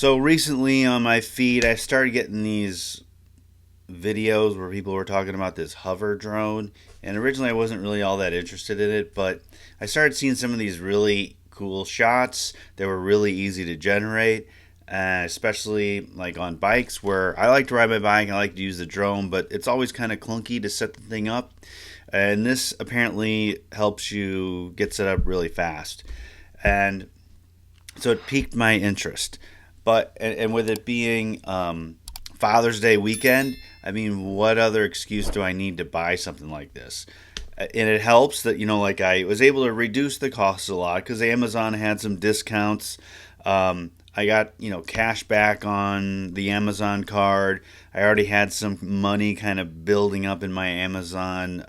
So recently on my feed, I started getting these videos where people were talking about this hover drone. And originally, I wasn't really all that interested in it, but I started seeing some of these really cool shots that were really easy to generate, especially like on bikes where I like to ride my bike. I like to use the drone, but it's always kind of clunky to set the thing up. And this apparently helps you get set up really fast. And so it piqued my interest. And with it being Father's Day weekend, I mean, what other excuse do I need to buy something like this? And it helps that, like I was able to reduce the costs a lot because Amazon had some discounts. I got, cash back on the Amazon card. I already had some money kind of building up in my Amazon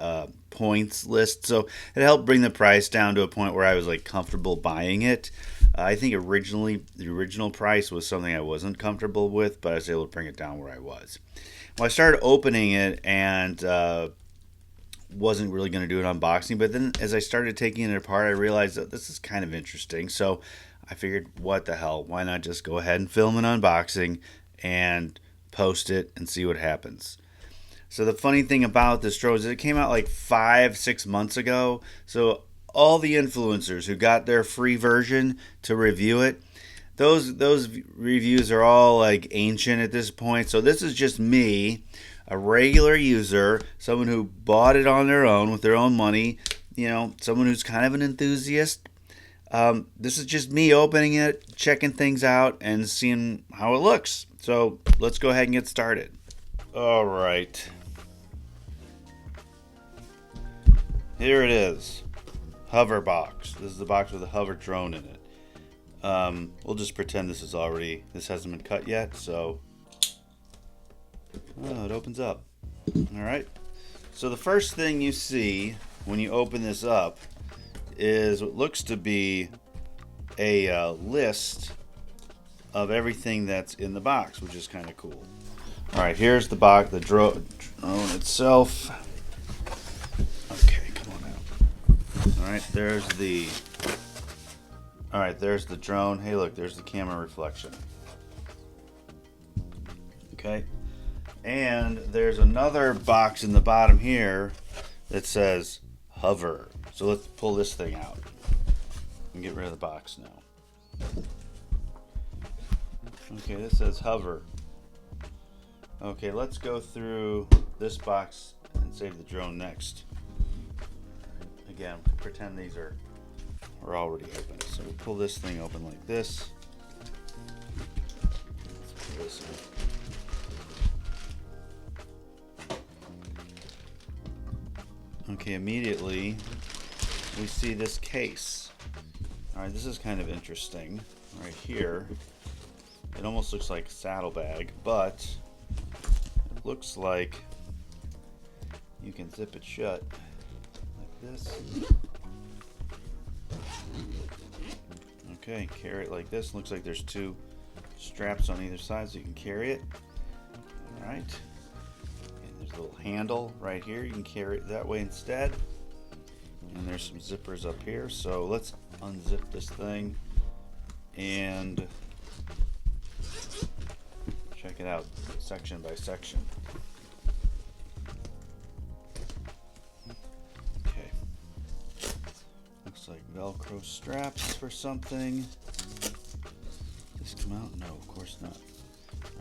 points list. So it helped bring the price down to a point where I was like comfortable buying it. I think originally the original price was something I wasn't comfortable with, but I was able to bring it down where I was. Well, I started opening it and wasn't really going to do an unboxing, but then as I started taking it apart, I realized that this is kind of interesting. So I figured, what the hell? Why not just go ahead and film an unboxing and post it and see what happens? So the funny thing about this drone is it came out like 5-6 months ago. So all the influencers who got their free version to review it, those reviews are all like ancient at this point. So this is just me, a regular user, someone who bought it on their own with their own money, someone who's kind of an enthusiast. This is just me opening it, checking things out, and seeing how it looks. So let's go ahead and get started. All right. Here it is. Hover box. This is the box with a hover drone in it. We'll just pretend this hasn't been cut yet, so it opens up. Alright, so the first thing you see when you open this up is what looks to be a list of everything that's in the box, which is kind of cool. Alright, here's the box, the drone itself. Okay, come on out. Alright, there's the drone. Hey, look, there's the camera reflection. Okay. And there's another box in the bottom here that says hover. So let's pull this thing out and get rid of the box now. Okay, this says hover. Okay, let's go through this box and save the drone next. Again, pretend these are already open. So we pull this thing open like this. Let's pull this in. Okay, immediately we see this case. Alright, this is kind of interesting. Right here, it almost looks like a saddlebag, but it looks like you can zip it shut like this. Okay, carry it like this. Looks like there's two straps on either side so you can carry it. Alright. And there's a little handle right here. You can carry it that way instead. And there's some zippers up here. So let's unzip this thing and check it out section by section. Looks like Velcro straps for something. Did this come out? No, of course not.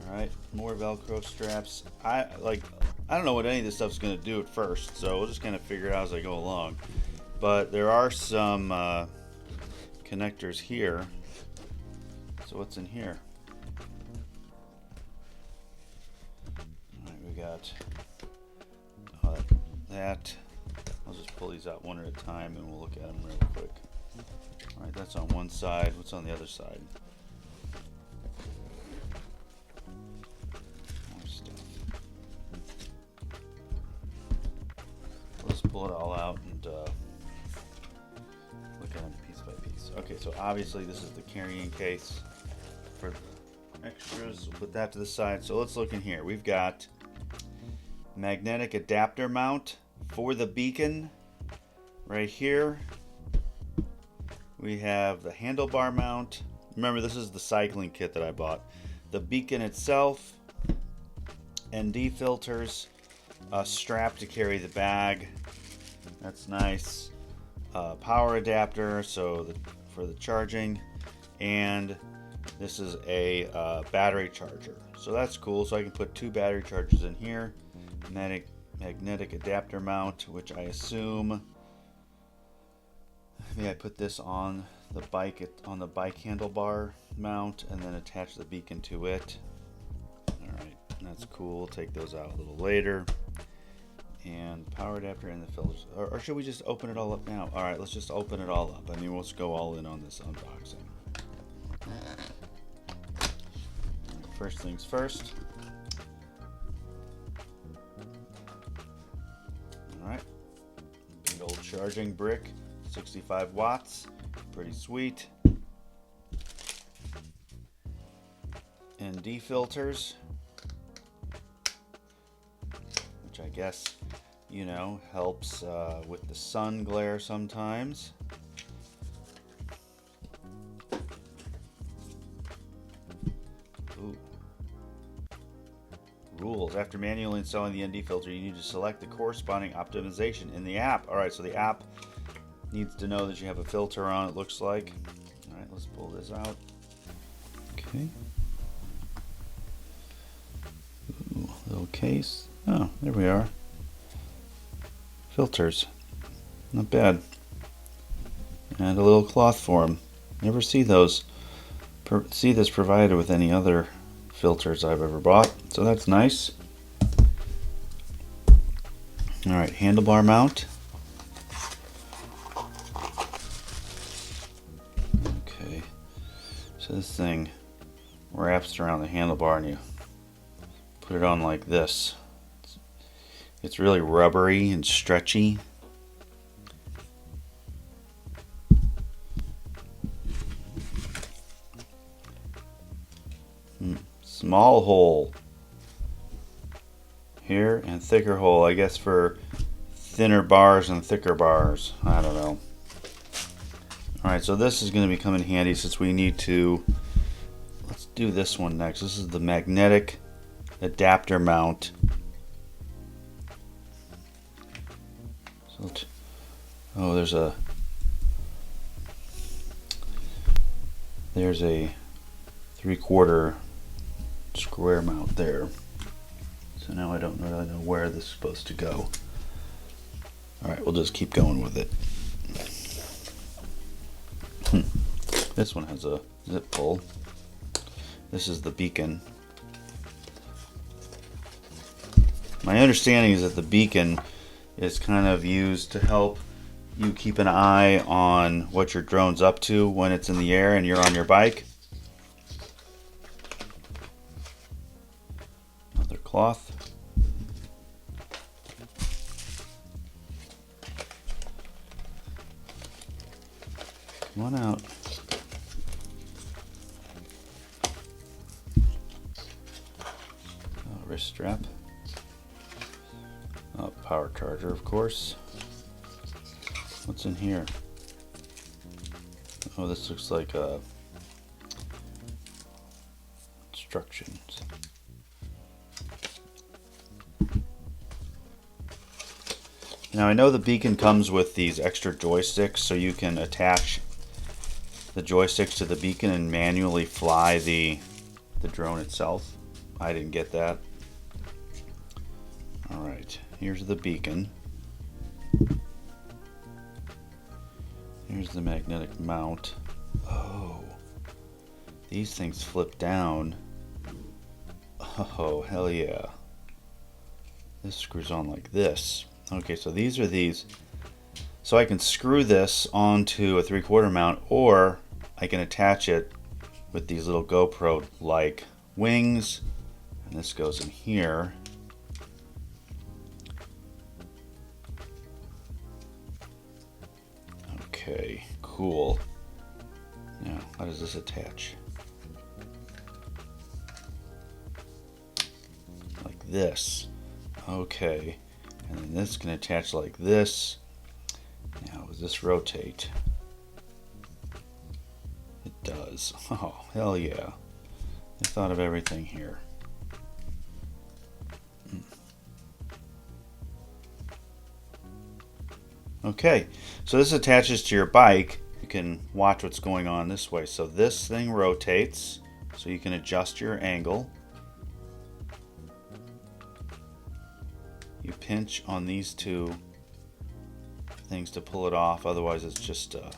Alright, more Velcro straps. I don't know what any of this stuff's going to do at first, so we'll just kind of figure it out as I go along. But there are some connectors here. So what's in here? Alright, we got that. I'll just pull these out one at a time and we'll look at them real quick. Alright, that's on one side. What's on the other side? More stuff. Let's pull it all out and look at them piece by piece. Okay, so obviously this is the carrying case for the extras. We'll put that to the side. So let's look in here. We've got magnetic adapter mount for the beacon right here. We have the handlebar mount Remember, this is the cycling kit that I bought. The beacon itself, ND filters, a strap to carry the bag. That's nice. Power adapter, so for the charging, and this is a battery charger. So that's cool. So I can put 2 battery chargers in here. Magnetic adapter mount, which I assume maybe I put this on the bike handlebar mount, and then attach the beacon to it. All right, that's cool. We'll take those out a little later. And power adapter and the filters. Or should we just open it all up now? All right, let's just open it all up. I mean, let's go all in on this unboxing. First things first. All right, big old charging brick, 65 watts, pretty sweet. ND filters, which I guess, you know, helps with the sun glare sometimes. Ooh. Rules. After manually installing the ND filter, you need to select the corresponding optimization in the app. Alright, so the app needs to know that you have a filter on, it looks like. Alright, let's pull this out. Okay. Ooh, little case. Oh, there we are. Filters. Not bad. And a little cloth for them. Never see those. See this provided with any other filters I've ever bought. So that's nice. Alright, handlebar mount. Okay. So this thing wraps around the handlebar and you put it on like this. It's really rubbery and stretchy. Small hole here and thicker hole, I guess for thinner bars and thicker bars. I don't know. Alright, so this is going to come in handy since we need to. Let's do this one next. This is the magnetic adapter mount. Oh, there's a 3/4 square mount there. So now I don't really know where this is supposed to go. Alright, we'll just keep going with it. This one has a zip pull. This is the beacon. My understanding is that the beacon is kind of used to help you keep an eye on what your drone's up to when it's in the air and you're on your bike. Another cloth. Come on out. Oh, wrist strap. Oh, power charger, of course. What's in here? Oh, this looks like instructions. Now I know the beacon comes with these extra joysticks, so you can attach the joysticks to the beacon and manually fly the drone itself. I didn't get that. Alright, here's the beacon. Here's the magnetic mount. Oh, these things flip down. Oh, hell yeah. This screws on like this. Okay, so these are these. So I can screw this onto a 3/4 mount, or I can attach it with these little GoPro-like wings. And this goes in here. Okay, cool. Now, how does this attach? Like this. Okay. And then this can attach like this. Now, does this rotate? It does. was. Oh, hell yeah. They thought of everything here. Okay, so this attaches to your bike. You can watch what's going on this way. So this thing rotates, so you can adjust your angle. You pinch on these two things to pull it off, otherwise it's just a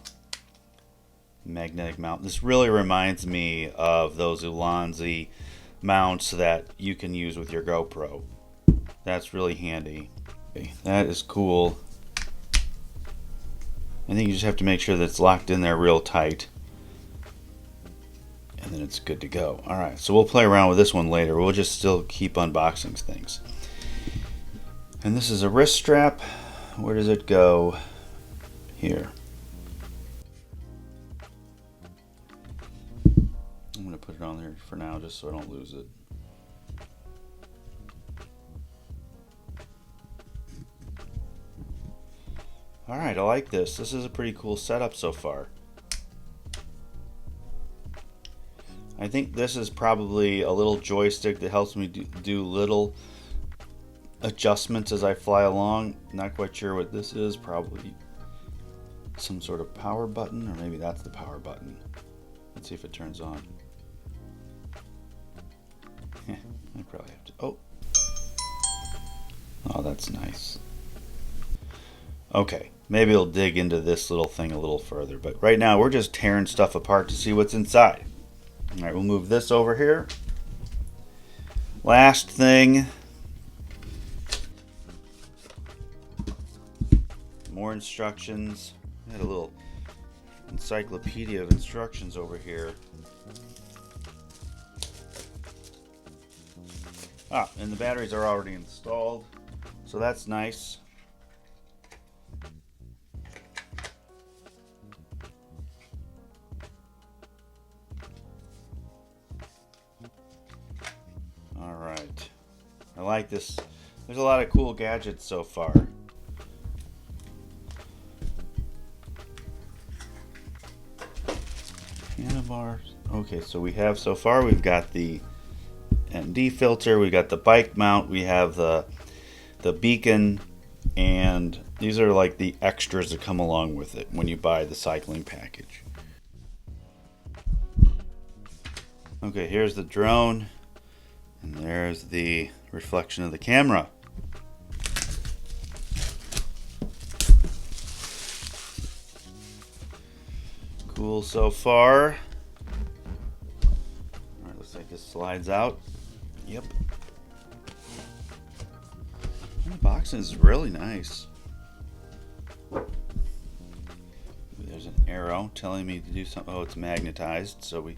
magnetic mount. This really reminds me of those Ulanzi mounts that you can use with your GoPro. That's really handy. Okay, that is cool. I think you just have to make sure that it's locked in there real tight, and then it's good to go. Alright, so we'll play around with this one later. We'll just still keep unboxing things. And this is a wrist strap. Where does it go? Here. I'm going to put it on there for now just so I don't lose it. Alright, I like this. This is a pretty cool setup so far. I think this is probably a little joystick that helps me do little adjustments as I fly along. Not quite sure what this is. Probably some sort of power button, or maybe that's the power button. Let's see if it turns on. I probably have to. Oh, that's nice. Okay, maybe we'll dig into this little thing a little further, but right now we're just tearing stuff apart to see what's inside. All right, we'll move this over here. Last thing. More instructions. I had a little encyclopedia of instructions over here. And the batteries are already installed, so that's nice. All right, I like this. There's a lot of cool gadgets so far. Handlebars. Okay, so we have so far we've got the ND filter, we got the bike mount, we have the beacon, and these are like the extras that come along with it when you buy the cycling package. Okay, here's the drone, and there's the reflection of the camera. Cool so far. Alright, looks like this slides out. Yep. The box is really nice. There's an arrow telling me to do something. Oh, it's magnetized, so we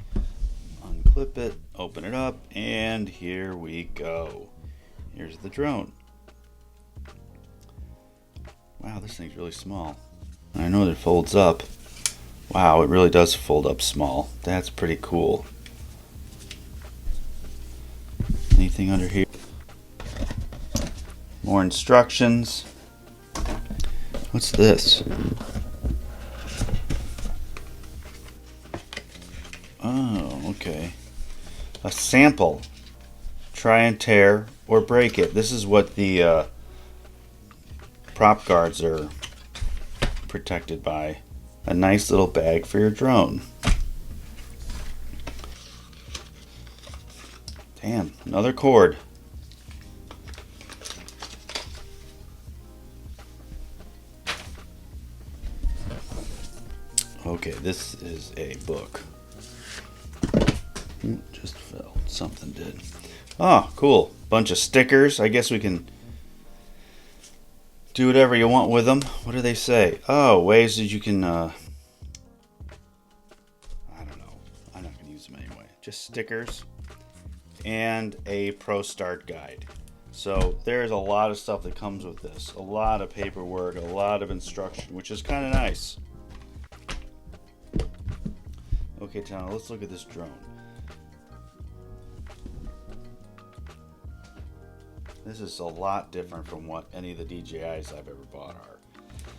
unclip it, open it up, and here we go. Here's the drone. Wow, this thing's really small. I know that it folds up. Wow, it really does fold up small. That's pretty cool. Anything under here? More instructions. What's this? Oh, okay. A sample. Try and tear or break it. This is what the prop guards are protected by. A nice little bag for your drone. Damn, another cord. Okay, this is a book. Just fell. Something did. Oh, cool. Bunch of stickers. I guess we can do whatever you want with them. What do they say? Oh, ways that you can, I don't know. I'm not going to use them anyway. Just stickers and a Pro Start guide. So there's a lot of stuff that comes with this. A lot of paperwork, a lot of instruction, which is kind of nice. Okay, Tana, let's look at this drone. This is a lot different from what any of the DJIs I've ever bought are.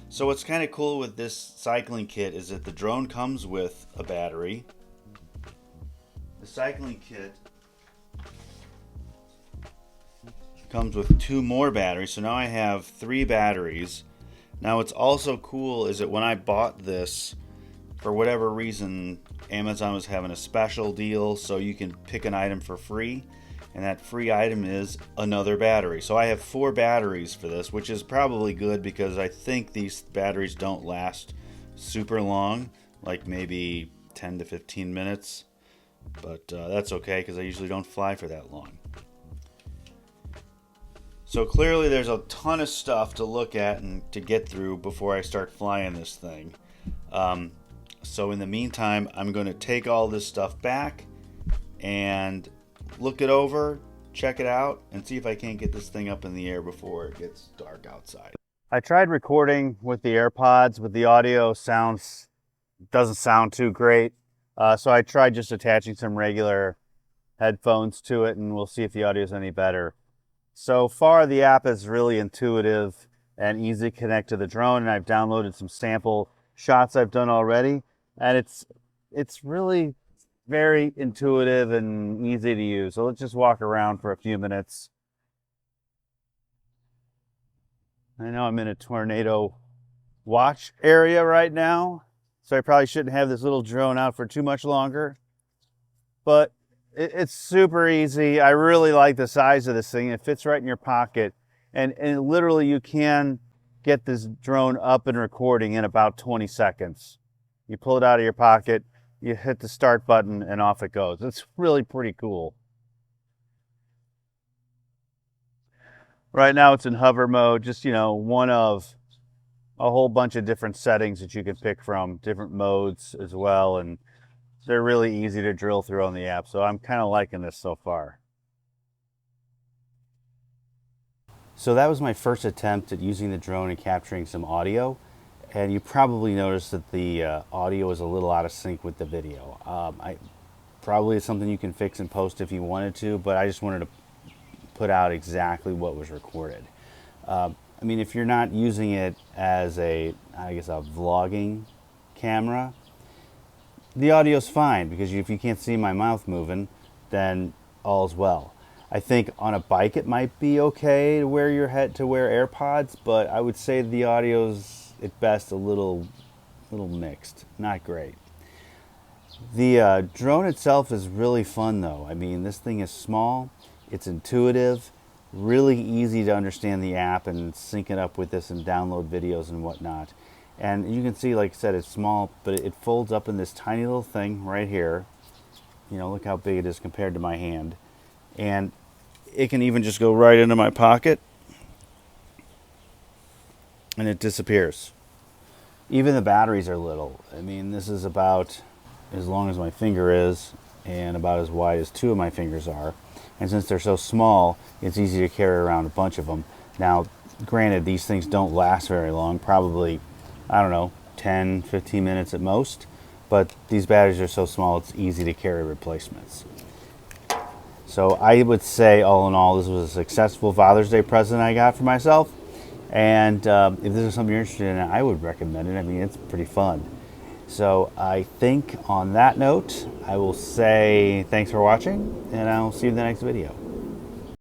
So what's kind of cool with this cycling kit is that the drone comes with a battery, recycling kit comes with 2 more batteries, so now I have 3 batteries. Now what's also cool is that when I bought this, for whatever reason, Amazon was having a special deal, so you can pick an item for free, and that free item is another battery. So I have 4 batteries for this, which is probably good because I think these batteries don't last super long, like maybe 10 to 15 minutes, but that's okay because I usually don't fly for that long. So clearly there's a ton of stuff to look at and to get through before I start flying this thing. So in the meantime, I'm going to take all this stuff back and look it over, check it out, and see if I can't get this thing up in the air before it gets dark outside. I tried recording with the AirPods, but the audio doesn't sound too great. So I tried just attaching some regular headphones to it, and we'll see if the audio is any better. So far, the app is really intuitive and easy to connect to the drone, and I've downloaded some sample shots I've done already, and it's really very intuitive and easy to use. So let's just walk around for a few minutes. I know I'm in a tornado watch area right now, so I probably shouldn't have this little drone out for too much longer, but it's super easy. I really like the size of this thing. It fits right in your pocket, and literally you can get this drone up and recording in about 20 seconds. You pull it out of your pocket, you hit the start button, and off it goes. It's really pretty cool. Right now it's in hover mode, just, one of a whole bunch of different settings that you can pick from, different modes as well, and they're really easy to drill through on the app, so I'm kind of liking this so far. So that was my first attempt at using the drone and capturing some audio, and you probably noticed that the audio is a little out of sync with the video. Probably it's something you can fix in post if you wanted to, but I just wanted to put out exactly what was recorded. I mean, if you're not using it as a vlogging camera, the audio's fine, because if you can't see my mouth moving, then all's well. I think on a bike it might be okay to wear AirPods, but I would say the audio's at best a little mixed, not great. The drone itself is really fun though. I mean, this thing is small, it's intuitive, really easy to understand the app and sync it up with this and download videos and whatnot. And you can see, like I said, it's small, but it folds up in this tiny little thing right here. Look how big it is compared to my hand. And it can even just go right into my pocket, and it disappears. Even the batteries are little. I mean, this is about as long as my finger is, and about as wide as 2 of my fingers are. And since they're so small, it's easy to carry around a bunch of them. Now, granted, these things don't last very long, probably, I don't know, 10, 15 minutes at most, but these batteries are so small it's easy to carry replacements. So I would say, all in all, this was a successful Father's Day present I got for myself, and if this is something you're interested in, I would recommend it. I mean, it's pretty fun. So I think on that note, I will say thanks for watching, and I'll see you in the next video.